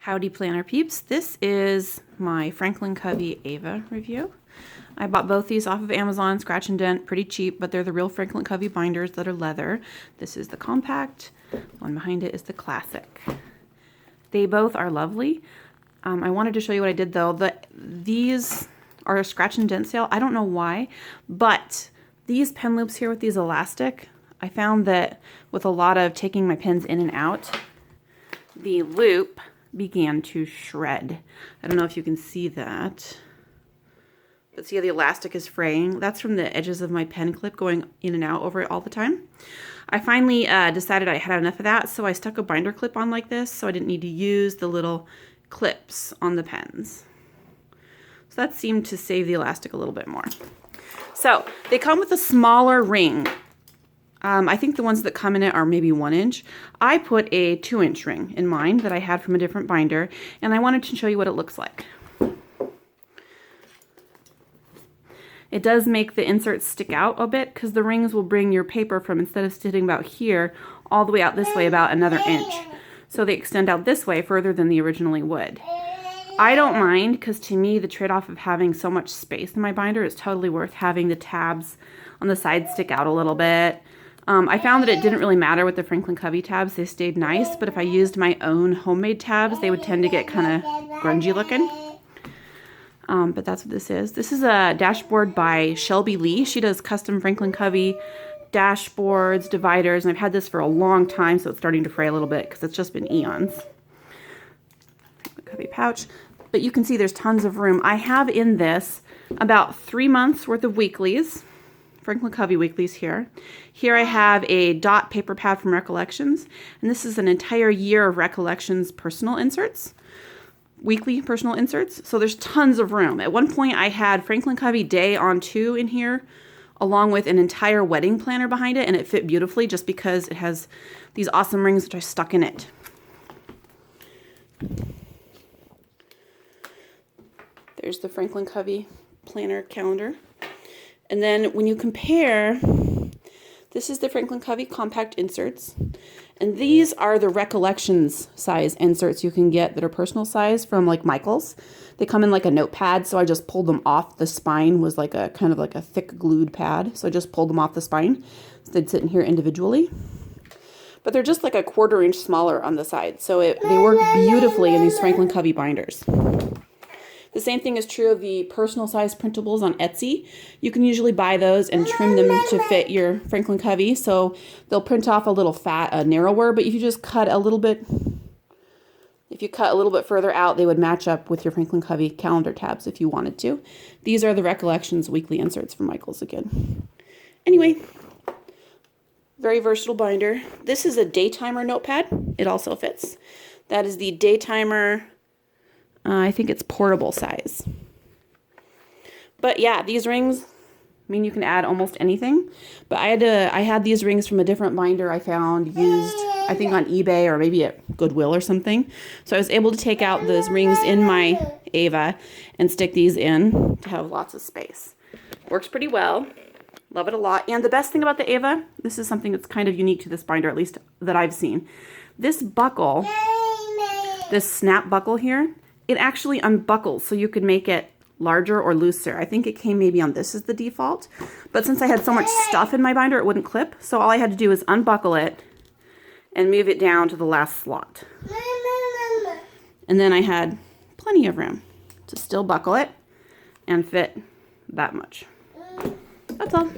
Howdy planner peeps, this is my Franklin Covey Ava review. I bought both these off of Amazon, scratch and dent, pretty cheap, but they're the real Franklin Covey binders that are leather. This is the compact, the one behind it is the classic. They both are lovely. I wanted to show you what I did though. These are a scratch and dent sale. I don't know why, but these pen loops here with these elastic, I found that with a lot of taking my pens in and out, the loop began to shred. I don't know if you can see that, but see how the elastic is fraying? That's from the edges of my pen clip going in and out over it all the time. I finally decided I had enough of that, so I stuck a binder clip on like this so I didn't need to use the little clips on the pens. So that seemed to save the elastic a little bit more. So they come with a smaller ring. I think the ones that come in it are maybe 1 inch. I put a 2-inch ring in mine that I had from a different binder, and I wanted to show you what it looks like. It does make the inserts stick out a bit because the rings will bring your paper from, instead of sitting about here, all the way out this way about another inch. So they extend out this way further than they originally would. I don't mind because to me the trade-off of having so much space in my binder is totally worth having the tabs on the side stick out a little bit. I found that it didn't really matter with the Franklin Covey tabs. They stayed nice, but if I used my own homemade tabs, they would tend to get kind of grungy looking. But that's what this is. This is a dashboard by Shelby Lee. She does custom Franklin Covey dashboards, dividers, and I've had this for a long time, so it's starting to fray a little bit because it's just been eons. Covey pouch. But you can see there's tons of room. I have in this about 3 months worth of weeklies. Franklin Covey weeklies here. Here I have a dot paper pad from Recollections, and this is an entire year of Recollections personal inserts, weekly personal inserts. So there's tons of room. At one point I had Franklin Covey Day on 2 in here, along with an entire wedding planner behind it, and it fit beautifully just because it has these awesome rings which I stuck in it. There's the Franklin Covey planner calendar. And then when you compare, this is the Franklin Covey compact inserts. And these are the Recollections size inserts you can get that are personal size from like Michael's. They come in like a notepad, so I just pulled them off. The spine was like a kind of like a thick glued pad, so I just pulled them off the spine. So they'd sit in here individually. But they're just like a 1/4 inch smaller on the side, so they work beautifully in these Franklin Covey binders. The same thing is true of the personal size printables on Etsy. You can usually buy those and trim them to fit your Franklin Covey, so they'll print off a little narrower, but if you just cut a little bit, further out, they would match up with your Franklin Covey calendar tabs if you wanted to. These are the Recollections weekly inserts from Michael's again. Anyway, very versatile binder. This is a Daytimer notepad. It also fits. That is the Daytimer. I think it's portable size. But yeah, these rings, I mean, you can add almost anything. But I had these rings from a different binder I found used, I think on eBay or maybe at Goodwill or something. So I was able to take out those rings in my Ava and stick these in to have lots of space. Works pretty well. Love it a lot. And the best thing about the Ava, this is something that's kind of unique to this binder, at least that I've seen. This buckle, this snap buckle here, it actually unbuckles, so you could make it larger or looser. I think it came maybe on this as the default, but since I had so much stuff in my binder, it wouldn't clip, so all I had to do was unbuckle it and move it down to the last slot. And then I had plenty of room to still buckle it and fit that much. That's all.